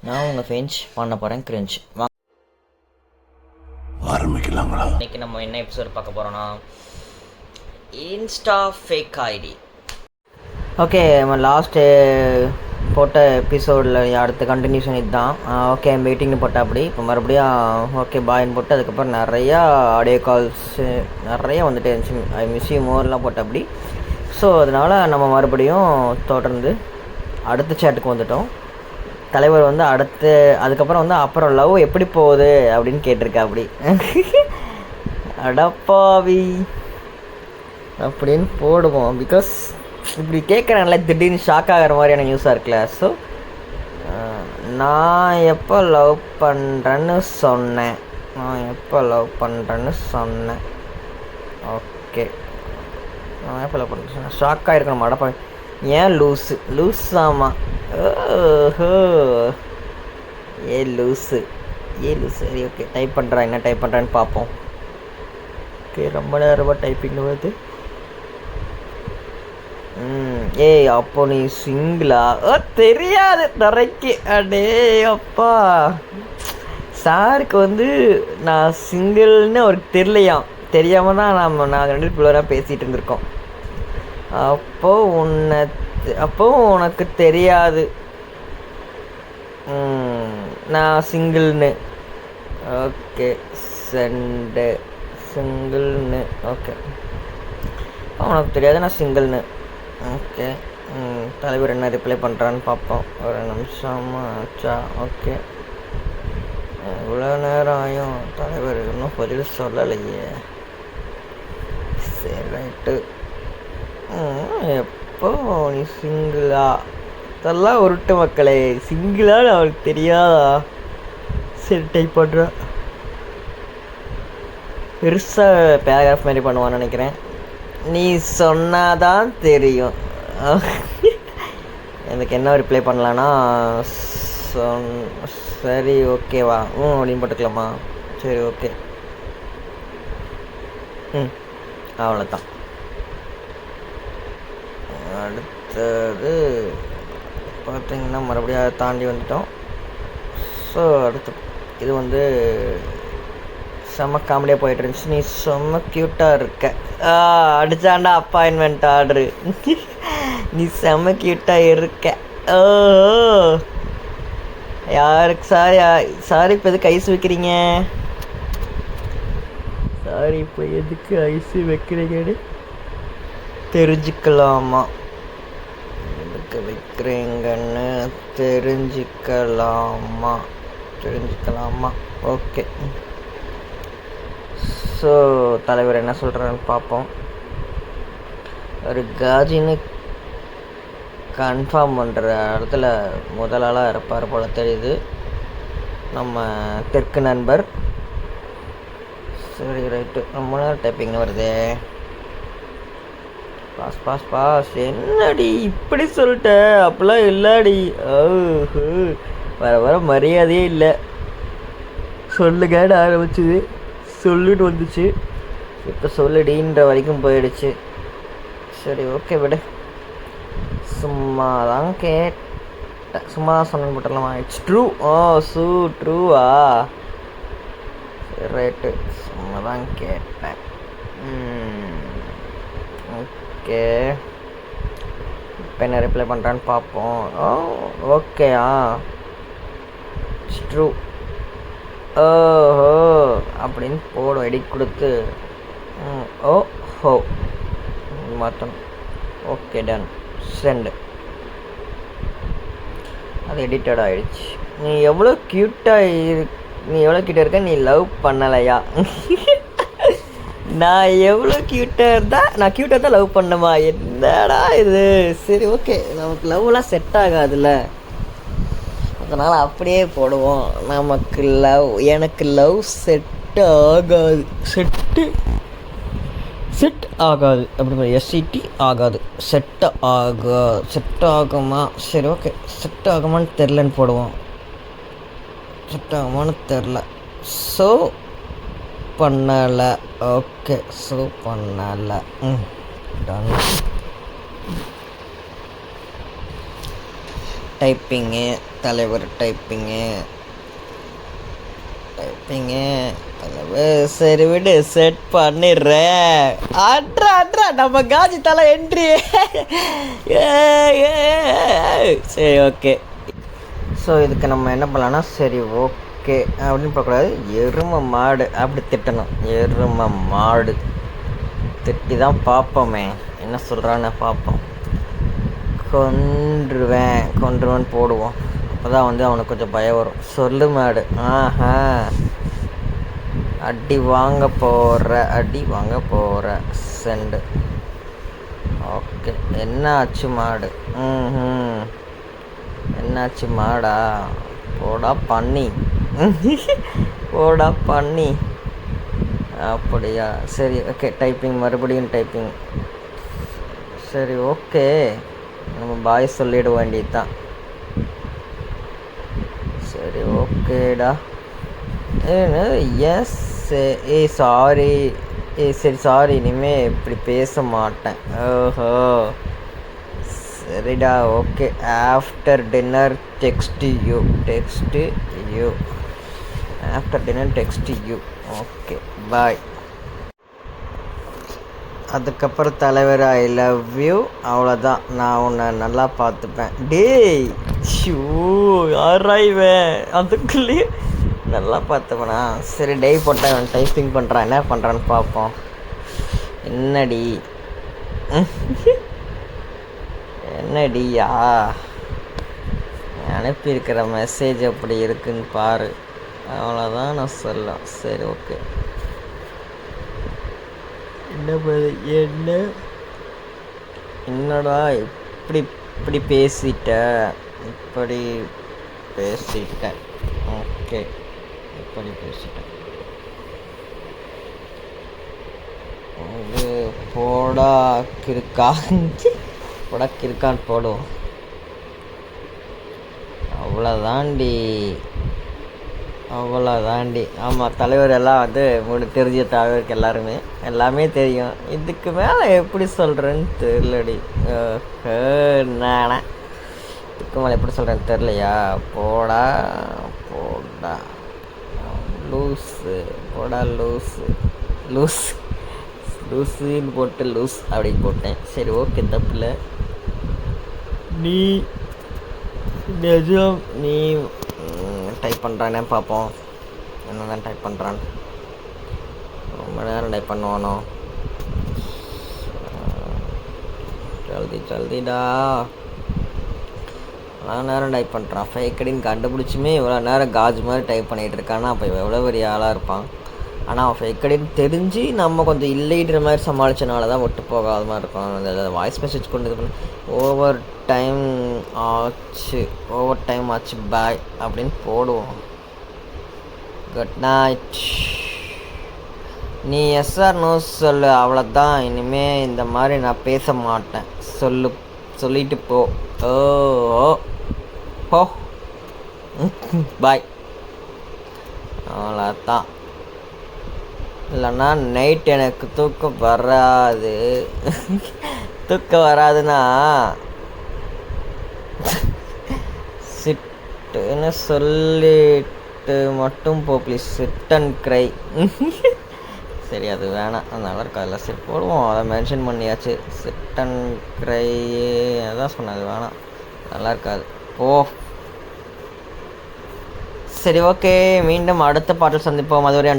நான் உங்கள் ஃபெஞ்ச் பண்ண போகிறேன் கிரிஞ்ச் ஆரம்பிக்கலாங்களா? இன்னைக்கு நம்ம என்ன எபிசோட் பார்க்க போகிறோன்னா இன்ஸ்டா ஃபேக் ஐடி. ஓகே, நம்ம லாஸ்ட்டு போட்ட எபிசோடில் அடுத்த கண்டினியூஷன் இதுதான். ஓகே, மீட்டிங்னு போட்டால் அப்படி இப்போ மறுபடியும் ஓகே பாயின்னு போட்டு அதுக்கப்புறம் நிறையா ஆடியோ கால்ஸு நிறையா வந்துட்டு இருந்துச்சு. ஐ மிஸ் யூ மோர்லாம் போட்ட அப்படி. ஸோ அதனால் நம்ம மறுபடியும் தொடர்ந்து அடுத்த சேட்டுக்கு வந்துட்டோம். தலைவர் வந்து அதுக்கப்புறம் வந்து அப்புறம் லவ் எப்படி போகுது அப்படின்னு கேட்டிருக்கா அப்படி. அடப்பாவி அப்படின்னு போடுவோம். பிகாஸ் இப்படி கேட்குறேன்ல திடீர்னு ஷாக் ஆகிற மாதிரியான நியூஸாக இருக்குல்ல. ஸோ நான் எப்போ லவ் பண்ணுறேன்னு சொன்னேன். ஓகே, நான் எப்போ லவ் பண்ணுறேன் சொன்னேன். ஷாக் ஆகிருக்கணும். அடப்பாவி ஏன் லூஸாமா? ஓஹோ, ஏ லூஸு. சரி, ஓகே, டைப் பண்ணுறேன். என்ன டைப் பண்ணுறேன்னு பார்ப்போம். ஓகே, ரொம்ப நேரமாக டைப்பிங் வருது. ஏய், அப்போ நீ சிங்கிளா? தெரியாது தரைக்கு. அடே அப்பா, சாருக்கு வந்து நான் சிங்கிள்னு அவருக்கு தெரியலையாம். தெரியாமல் தான் நாங்கள் ரெண்டு பிள்ளைராக பேசிகிட்டு இருந்திருக்கோம். அப்போ உனக்கு தெரியாது நான் சிங்கிள்னு. ஓகே, சிங்கிள்னு. ஓகே, உனக்கு தெரியாது நான் சிங்கிள்னு. ஓகே, தலைவர் என்ன ரிப்ளை பண்ணுறான்னு பார்ப்போம். ஒரு நிமிஷமா ஆச்சா? ஓகே, இவ்வளோ நேரம் ஆயும் தலைவர் இன்னும் பதில் சொல்லலையே. சரி, ரைட்டு. எப்போ நீ சிங்கிளா? இதெல்லாம் உருட்டு மக்களே. சிங்கிளான்னு அவளுக்கு தெரியாதா? சரி, டைப் பண்ணுறேன். பெருசாக பேராகிராஃப் மாதிரி பண்ணுவான்னு நினைக்கிறேன். நீ சொன்னாதான் தெரியும். எனக்கு என்ன ரிப்ளை பண்ணலான்னா சரி ஓகேவா அப்படின்னு போட்டுக்கலாமா? சரி, ஓகே. அவ்வளோதான். அடுத்தது பார்த்திங்கன்னா மறுபடியும் அதை தாண்டி வந்துட்டோம். ஸோ அடுத்து இது வந்து செம்ம காமெடியாக போயிட்டு இருந்துச்சு. நீ செம்ம க்யூட்டாக இருக்க. அடிச்சாண்டா அப்பாயின்மெண்ட் ஆர்டரு. நீ செம்ம க்யூட்டாக இருக்க. ஓ, யாருக்கு சாரி இப்போ எதுக்கு ஐஸ் வைக்கிறீங்க? சாரி இப்போ எதுக்கு ஐஸ் வைக்கிறீங்கன்னு தெரிஞ்சுக்கலாமா? எதுக்கு வைக்கிறீங்கன்னு தெரிஞ்சுக்கலாமா? ஓகே, ஸோ தலைவர் என்ன சொல்கிறான்னு பார்ப்போம். ஒரு காஜின்னு கன்ஃபார்ம் பண்ணுற இடத்துல முதலாளாக இருப்பார் போல தெரியுது நம்ம தெற்கு நண்பர். சரி, ரைட்டு. ரொம்ப நேரம் டைப்பிங் வருதே. பாஸ் என்னடி இப்படி சொல்லிட்ட? அப்படிலாம் இல்லடி. வர மரியாதையே இல்லை. சொல்லுங்கன்னு ஆரம்பிச்சுது, சொல்லிட்டு வந்துச்சு. இப்போ சொல்லுடின்ற வரைக்கும் போயிடுச்சு. சரி, ஓகே, விடு. சும்மா தான் சொன்னேன்னு போட்டலாமா? It's true. ட்ரூவா? சரி, ரைட்டு. சும்மா தான் கேட்டேன். ஓகே, இப்போ என்ன ரிப்ளை பண்ணுறான்னு பார்ப்போம். Okay, it's true. ஓஹோ அப்படின்னு போடும். எடிட் கொடுத்து ஓஹோ மாற்றணும். Okay, done. சென்டு. அது எடிட்டட் ஆகிடுச்சு. நீ எவ்வளோ க்யூட்டாக இருக்க. நீ லவ் பண்ணலையா? நான் எவ்வளோ க்யூட்டாக இருந்தால் லவ் பண்ணமா? என்னடா இது? சரி, ஓகே, நமக்கு லவ்லாம் செட் ஆகாதுல்ல, அதனால் அப்படியே போடுவோம். எனக்கு லவ் செட் ஆகாது அப்படி எஸ்சிடி ஆகாது. செட் ஆகுமா? சரி, ஓகே, செட் ஆகுமான்னு தெரிலன்னு போடுவோம். செட் ஆகுமான்னு தெரில. ஸோ பண்ணலை. ஓகே, ஸோ பண்ணலை. டன். டைப்பிங்கு தலைவர் டைப்பிங்கு டைப்பிங்கு தலைவர். சரி விடு, செட் பண்ணிடுறேன். அட்ரா அட்ரா நம்ம காஜி தலை என்ட்ரி. சரி ஓகே. ஸோ இதுக்கு நம்ம என்ன பண்ணலான்னா, சரி ஓகே அப்படின்னு பார்க்கக்கூடாது, எருமை மாடு அப்படி திட்டணும். எருமை மாடு திட்டி தான் பார்ப்போமே என்ன சொல்கிறான்னு பார்ப்போம். கொன்றுவேன் போடுவோம். அப்போ தான் வந்து அவனுக்கு கொஞ்சம் பயம் வரும். சொல்லு மாடு. ஆஹா, அடி வாங்க போகிற செண்டு. ஓகே, என்ன ஆச்சு மாடு? என்னாச்சு மாடா? போடா பண்ணி. அப்படியா? சரி ஓகே, டைப்பிங் மறுபடியும் டைப்பிங். சரி ஓகே, நம்ம பாய் சொல்லிட வேண்டியது தான். சரி ஓகேடா. Yes sorry. சரி சாரி, இனிமேல் இப்படி பேச மாட்டேன். ஓஹோ சரிடா okay. After dinner text you. After dinner text you. Okay bye. அதுக்கப்புறம் தலைவர் ஐ லவ் யூ, அவ்வளோதான். நான் உன்னை நல்லா பார்த்துப்பேன். டேய் ஷூ யாராய்வேன் அதுக்குள்ளேயே நல்லா பார்த்துப்பேனா? சரி டேய் போட்டேன். அவன் டைப்பிங் பண்ணுறான், என்ன பண்ணுறான்னு பார்ப்போம். என்னடியா அனுப்பியிருக்கிற மெசேஜ் அப்படி இருக்குன்னு பாரு, அவ்வளோதான் நான் சொல்லலாம். சரி ஓகே. என்னடா இப்படி பேசிட்டேன். ஓகே, இப்படி பேசிட்டேன். போடா கிறுக்கான்னு போடுவோம். அவ்வளோதாண்டி. ஆமாம், தலைவர் எல்லாம் வந்து தெரிஞ்ச தலைவருக்கு எல்லாமே தெரியும். இதுக்கு மேலே எப்படி சொல்கிறேன்னு தெரியலடி. நானே இதுக்கு மேலே எப்படி சொல்கிறேன்னு தெரியலையா? போடா லூஸுன்னு போட்டு லூஸ் அப்படின்னு போட்டேன். சரி ஓகே, தப்பில்லை. நீ டைப் பண்ணுறானே பார்ப்போம். என்ன தான் டைப் பண்ணுறான். ரொம்ப நேரம் டைப் பண்ணுவானோ? ஜல்திடா. இவ்வளோ நேரம் டைப் பண்ணுறான். ஃபேக் ஐடின்னு கண்டுபிடிச்சுமே இவ்வளோ நேரம் காஜ் மாதிரி டைப் பண்ணிகிட்டு இருக்கான்னா அப்போ எவ்வளோ பெரிய ஆளாக இருப்பான். ஆனால் அவன் ஃபேக் ஐடின்னு தெரிஞ்சு நம்ம கொஞ்சம் இல்லைன்ற மாதிரி சமாளித்தனால தான் விட்டு போகாத மாதிரி இருக்கும். அந்த வாய்ஸ் மெசேஜ் கொண்டு இது பண்ணி ஓவர் டைம் ஆச்சு பாய் அப்படின்னு போடுவோம். Good night. நீ எஸ்ஆர் நோ சொல்லு, அவ்வளோதான். இனிமேல் இந்த மாதிரி நான் பேச மாட்டேன். சொல்லிட்டு போ. ஓ பாய். அவ்வளோதான். இல்லைன்னா நைட் எனக்கு தூக்கம் வராதுன்னா சிட்டுன்னு சொல்லிட்டு மட்டும் போ ப்ளீஸ். Sit and cry. சரி அது வேணாம், அது நல்லா இருக்காதுல்ல. சரி போடுவோம், அதை மென்ஷன் பண்ணியாச்சு. சிட் அண்ட் க்ரை அதான் சொன்னது, வேணாம், நல்லா இருக்காது. சரி ஓகே, மீண்டும் அடுத்த பாட்டில் சந்திப்போம். அதுவரை